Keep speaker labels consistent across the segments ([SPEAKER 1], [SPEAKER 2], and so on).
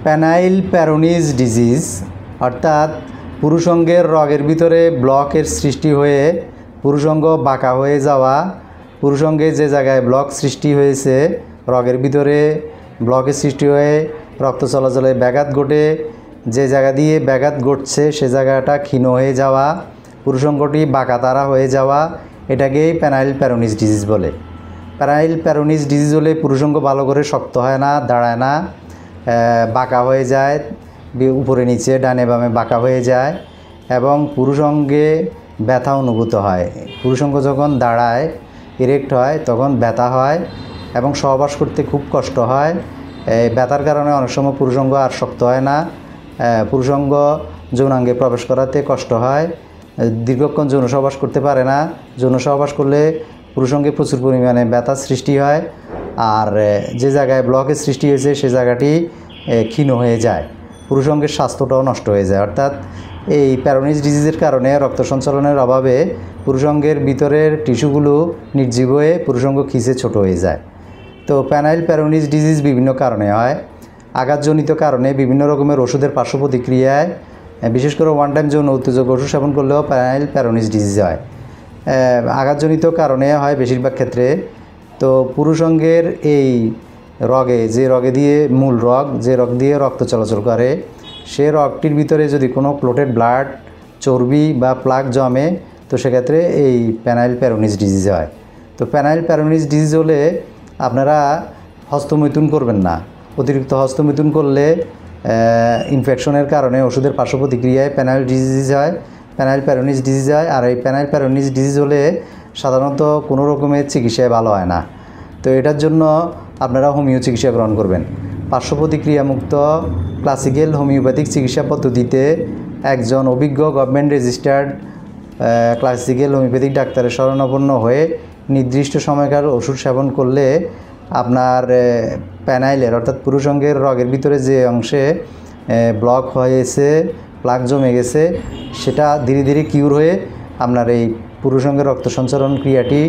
[SPEAKER 1] Penile প্যারোনিজ disease অর্থাৎ পুরুষঙ্গের রগের ভিতরে ব্লকের সৃষ্টি হয়ে পুরুষঙ্গ বাঁকা হয়ে যাওয়া, পুরুষঙ্গে যে জায়গায় ব্লক সৃষ্টি হয়েছে রগের ভিতরে ব্লকের সৃষ্টি হয়ে রক্ত চলাচলে ব্যাঘাত ঘটে, যে জায়গা দিয়ে ব্যাঘাত ঘটছে সে জায়গাটা ক্ষীণ হয়ে যাওয়া, পুরুষঙ্গটি বাঁকা তারা হয়ে যাওয়া, এটাকেই পেনাইল প্যারোনিজ ডিজিজ বলে। পেনাইল প্যারোনিজ ডিজিজ হলে পুরুষঙ্গ ভালো করে শক্ত হয় না, দাঁড়ায় না, বাঁকা হয়ে যায়, উপরে নিচে ডানে বামে বাঁকা হয়ে যায় এবং পুরুষঙ্গে ব্যথা অনুভূত হয়। পুরুষঙ্গ যখন দাঁড়ায় ইরেক্ট হয় তখন ব্যথা হয় এবং সহবাস করতে খুব কষ্ট হয়। ব্যথার কারণে অনেক সময় পুরুষঙ্গ আর শক্ত হয় না, পুরুষঙ্গ যৌনাঙ্গে প্রবেশ করাতে কষ্ট হয়, দীর্ঘক্ষণ যৌন সহবাস করতে পারে না, যৌন সহবাস করলে পুরুষঙ্গে প্রচুর পরিমাণে ব্যথার সৃষ্টি হয় আর যে জায়গায় ব্লকের সৃষ্টি হয়েছে সে জায়গাটি ক্ষীণ হয়ে যায়, পুরুষঙ্গের স্বাস্থ্যটাও নষ্ট হয়ে যায়। অর্থাৎ এই প্যারোনিজ ডিজিজের কারণে রক্ত সঞ্চালনের অভাবে পুরুষঙ্গের ভিতরের টিস্যুগুলো নির্জীব হয়ে পুরুষঙ্গ খিঁচে ছোট হয়ে যায়। তো পেনাইল প্যারোনিজ ডিজিজ বিভিন্ন কারণে হয়। আঘাতজনিত কারণে বিভিন্ন রকমের ওষুধের পার্শ্ব প্রতিক্রিয়ায়, বিশেষ করে ওয়ান টাইম যৌন উত্তেজক ওষুধ সেবন করলেও পেনাইল প্যারোনিজ ডিজিজ হয়। আঘাতজনিত কারণে হয় বেশিরভাগ ক্ষেত্রে। তো পুরুষঙ্গের এই রগে, যে রগে দিয়ে মূল রগ, যে রগ দিয়ে রক্ত চলাচল করে, সে রগটির ভিতরে যদি কোনো ক্লোটেড ব্লাড, চর্বি বা প্লাক জমে তো সেক্ষেত্রে এই পেনাইল প্যারোনিজ ডিজিজ হয়। তো পেনাইল প্যারোনিজ ডিজিজ হলে আপনারা হস্তমৈথুন করবেন না। অতিরিক্ত হস্তমৈথুন করলে ইনফেকশনের কারণে ওষুধের পার্শ্ব প্রতিক্রিয়ায় পেনাইল ডিজিজ হয়, পেনাইল প্যারোনিজ ডিজিজ হয়। আর এই পেনাইল প্যারোনিজ ডিজিজ হলে সাধারণত কোনো রকমের চিকিৎসায় ভালো হয় না। তো এটার জন্য আপনারা হোমিও চিকিৎসা গ্রহণ করবেন। পার্শ্ব প্রতিক্রিয়ামুক্ত ক্লাসিক্যাল হোমিওপ্যাথিক চিকিৎসা পদ্ধতিতে একজন অভিজ্ঞ গভর্নমেন্ট রেজিস্টার্ড ক্লাসিক্যাল হোমিওপ্যাথিক ডাক্তারের শরণাপন্ন হয়ে নির্দিষ্ট সময়কাল ওষুধ সেবন করলে আপনার পেনাইলের অর্থাৎ পুরুষঙ্গের রগের ভিতরে যে অংশে ব্লক হয়েছে, প্লাক জমে গেছে, সেটা ধীরে ধীরে কিউর হয়ে আপনার এই পুরুষঙ্গের রক্ত সঞ্চালন ক্রিয়াটি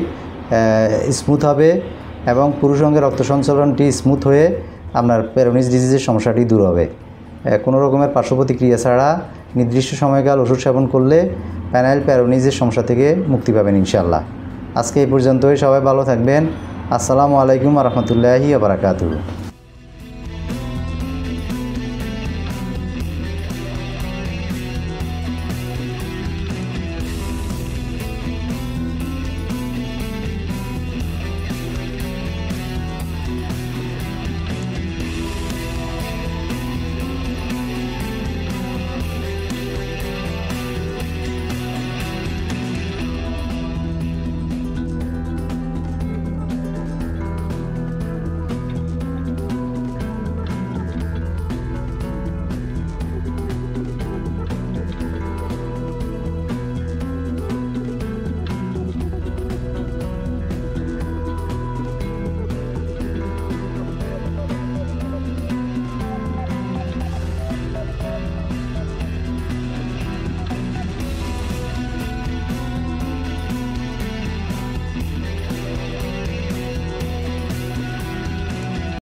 [SPEAKER 1] স্মুথ হবে এবং পুরুষঙ্গের রক্ত সঞ্চালনটি স্মুথ হয়ে আপনার প্যারোনিজ ডিজিজের সমস্যাটি দূর হবে। কোনো রকমের পার্শ্ব প্রতিক্রিয়া ছাড়া নির্দিষ্ট সময়কাল ওষুধ সেবন করলে পেনাইল প্যারোনিজের সমস্যা থেকে মুক্তি পাবেন ইনশাআল্লাহ। আজকে এই পর্যন্তই। সবাই ভালো থাকবেন। আসসালামু আলাইকুম ওয়া রাহমাতুল্লাহি ওয়া বারাকাতুহু।